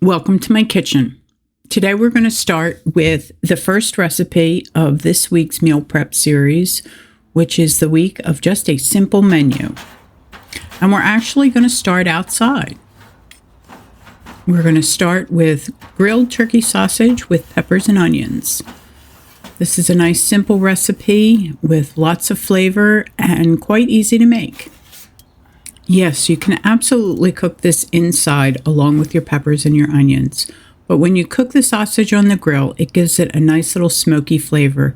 Welcome to my kitchen. Today we're going to start with the first recipe of this week's meal prep series, which is the week of just a simple menu. And we're actually going to start outside. We're going to start with grilled turkey sausage with peppers and onions. This is a nice simple recipe with lots of flavor and quite easy to make. Yes, you can absolutely cook this inside along with your peppers and your onions. But when you cook the sausage on the grill, it gives it a nice little smoky flavor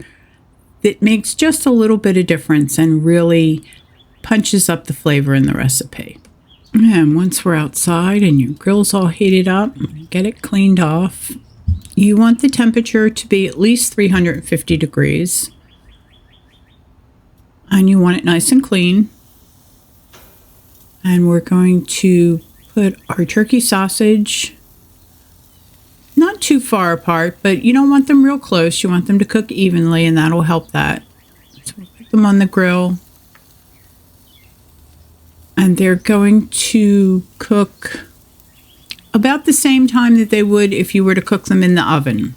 that makes just a little bit of difference and really punches up the flavor in the recipe. And once we're outside and your grill's all heated up, get it cleaned off. You want the temperature to be at least 350 degrees. And you want it nice and clean. And we're going to put our turkey sausage not too far apart, but you don't want them real close. You want them to cook evenly, and that'll help that. So we'll put them on the grill. And they're going to cook about the same time that they would if you were to cook them in the oven.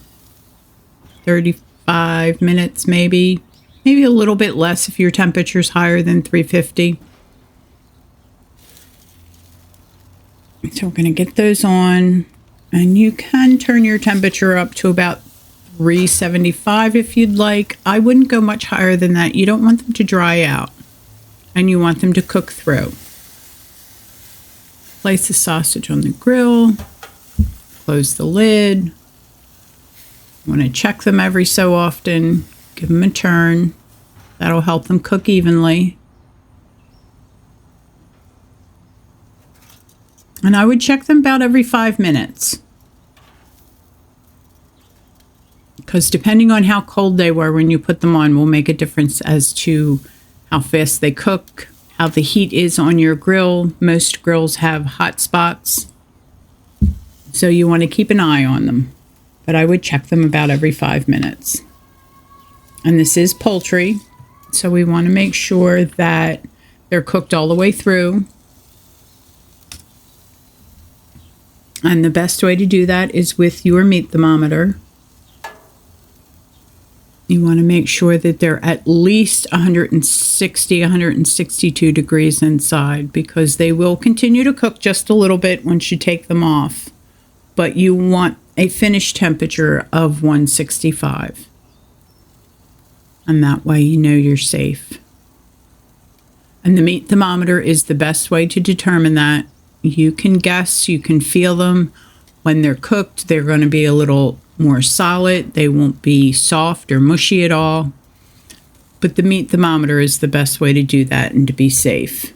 35 minutes maybe. Maybe a little bit less if your temperature's higher than 350. So we're going to get those on, and you can turn your temperature up to about 375 if you'd like. I wouldn't go much higher than that. You don't want them to dry out, and you want them to cook through. Place the sausage on the grill, close the lid. You want to check them every so often, give them a turn. That'll help them cook evenly. And I would check them about every 5 minutes. Because depending on how cold they were when you put them on will make a difference as to how fast they cook, how the heat is on your grill. Most grills have hot spots, so you want to keep an eye on them. But I would check them about every 5 minutes. And this is poultry, so we want to make sure that they're cooked all the way through. And the best way to do that is with your meat thermometer. You want to make sure that they're at least 160, 162 degrees inside, because they will continue to cook just a little bit once you take them off. But you want a finished temperature of 165. And that way you know you're safe. And the meat thermometer is the best way to determine that. You can guess, you can feel them. When they're cooked, they're going to be a little more solid. They won't be soft or mushy at all. But the meat thermometer is the best way to do that and to be safe.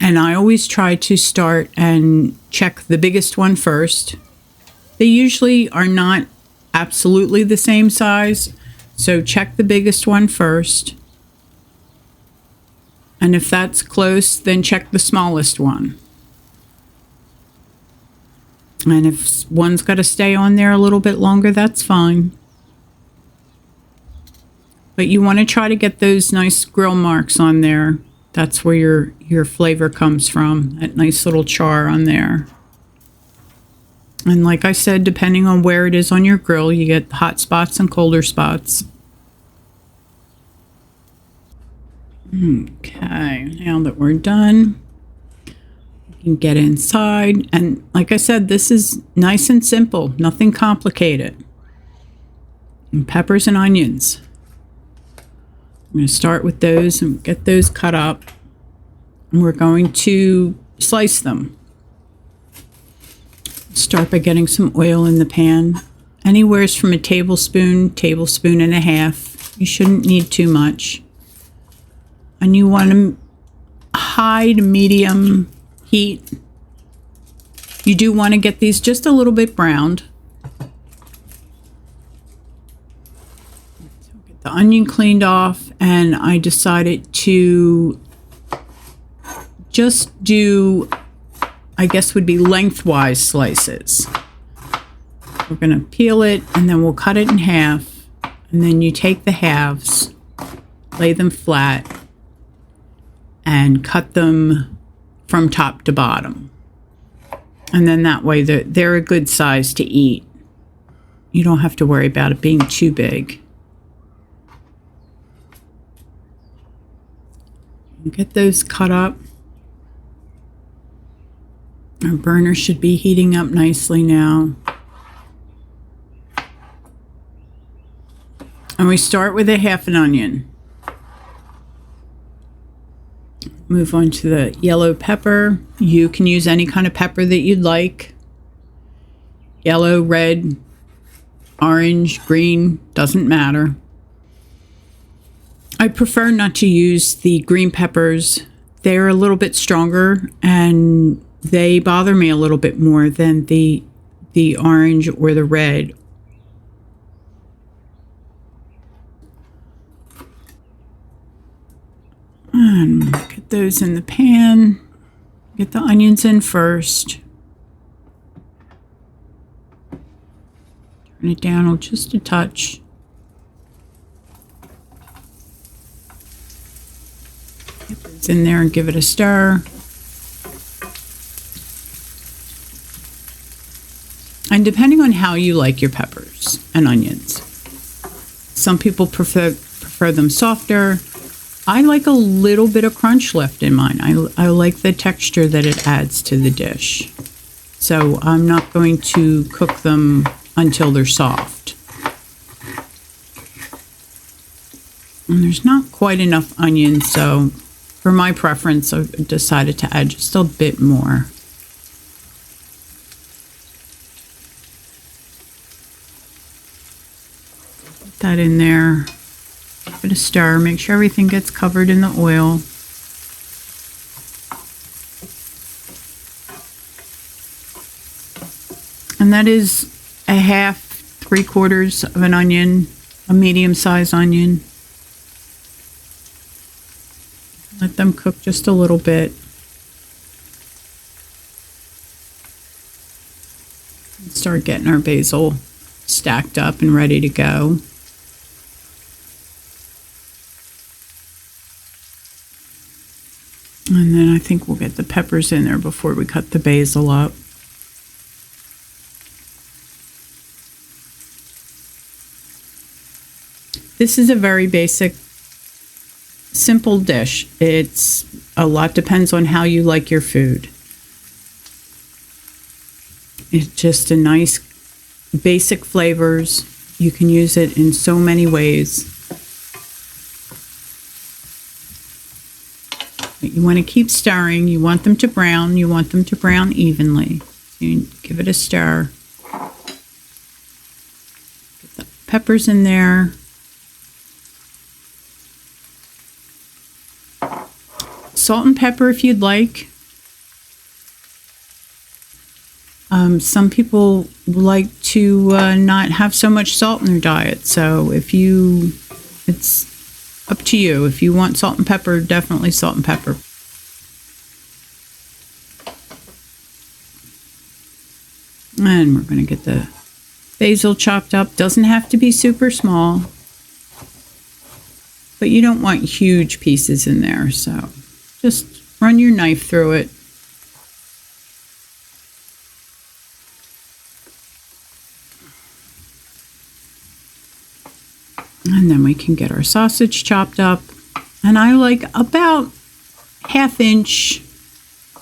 And I always try to start and check the biggest one first. They usually are not absolutely the same size. So check the biggest one first. And if that's close, then check the smallest one. And if one's got to stay on there a little bit longer, that's fine. But you want to try to get those nice grill marks on there. That's where your flavor comes from, that nice little char on there. And like I said, depending on where it is on your grill, you get hot spots and colder spots. Okay, now that we're done, you can get inside. And like I said, this is nice and simple, nothing complicated. And peppers and onions. I'm going to start with those and get those cut up. And we're going to slice them. Start by getting some oil in the pan. Anywhere from a tablespoon and a half. You shouldn't need too much. And you want to high to medium heat. You do want to get these just a little bit browned. So get the onion cleaned off, and I decided to just do, I guess would be lengthwise slices. We're going to peel it, and then we'll cut it in half. And then you take the halves, lay them flat, and cut them from top to bottom. And then that way they're a good size to eat. You don't have to worry about it being too big. Get those cut up. Our burner should be heating up nicely now. And we start with a half an onion. Move on to the yellow pepper. You can use any kind of pepper that you'd like. Yellow, red, orange, green, doesn't matter. I prefer not to use the green peppers. They're a little bit stronger and they bother me a little bit more than the orange or the red. And get those in the pan. Get the onions in first. Turn it down just a touch. Get those in there and give it a stir. And depending on how you like your peppers and onions, some people prefer them softer. I like a little bit of crunch left in mine. I like the texture that it adds to the dish. So I'm not going to cook them until they're soft. And there's not quite enough onion, so for my preference, I've decided to add just a bit more. Put that in there. Give it a stir. Make sure everything gets covered in the oil. And that is a half, 3/4 of an onion, a medium-sized onion. Let them cook just a little bit. Start getting our basil stacked up and ready to go. And then I think we'll get the peppers in there before we cut the basil up. This is a very basic, simple dish. It's a lot depends on how you like your food. It's just a nice basic flavors. You can use it in so many ways. But you want to keep stirring. You want them to brown. You want them to brown evenly. So you give it a stir. Get the peppers in there. Salt and pepper if you'd like. Some people like to not have so much salt in their diet. So it's up to you. If you want salt and pepper, definitely salt and pepper. And we're going to get the basil chopped up. Doesn't have to be super small, but you don't want huge pieces in there. So just run your knife through it. And then we can get our sausage chopped up. And I like about 1/2 inch,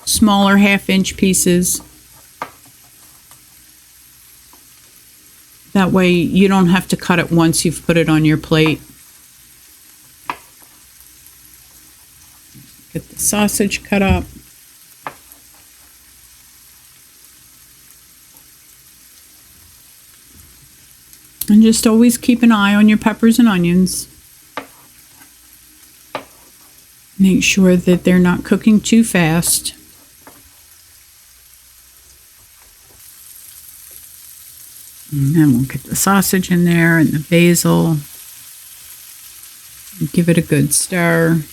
smaller 1/2 inch pieces. That way you don't have to cut it once you've put it on your plate. Get the sausage cut up. And just always keep an eye on your peppers and onions. Make sure that they're not cooking too fast. And then we'll get the sausage in there and the basil. And give it a good stir.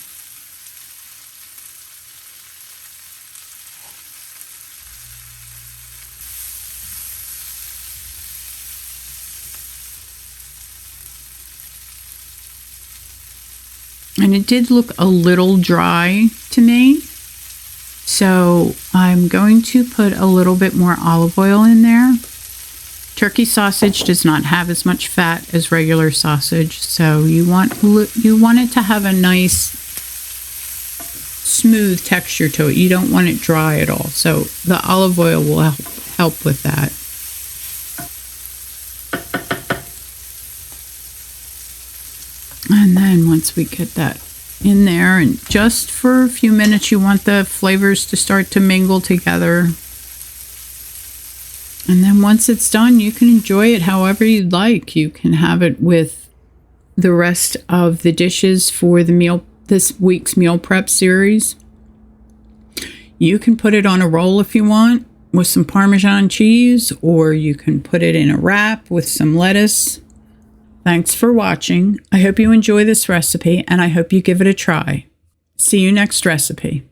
And it did look a little dry to me. So I'm going to put a little bit more olive oil in there. Turkey sausage does not have as much fat as regular sausage, so you want it to have a nice smooth texture to it. You don't want it dry at all. So the olive oil will help with that. And then once we get that in there, and just for a few minutes, you want the flavors to start to mingle together. And then once it's done, you can enjoy it however you'd like. You can have it with the rest of the dishes for this week's meal prep series. You can put it on a roll if you want with some Parmesan cheese, or you can put it in a wrap with some lettuce. Thanks for watching. I hope you enjoy this recipe, and I hope you give it a try. See you next recipe.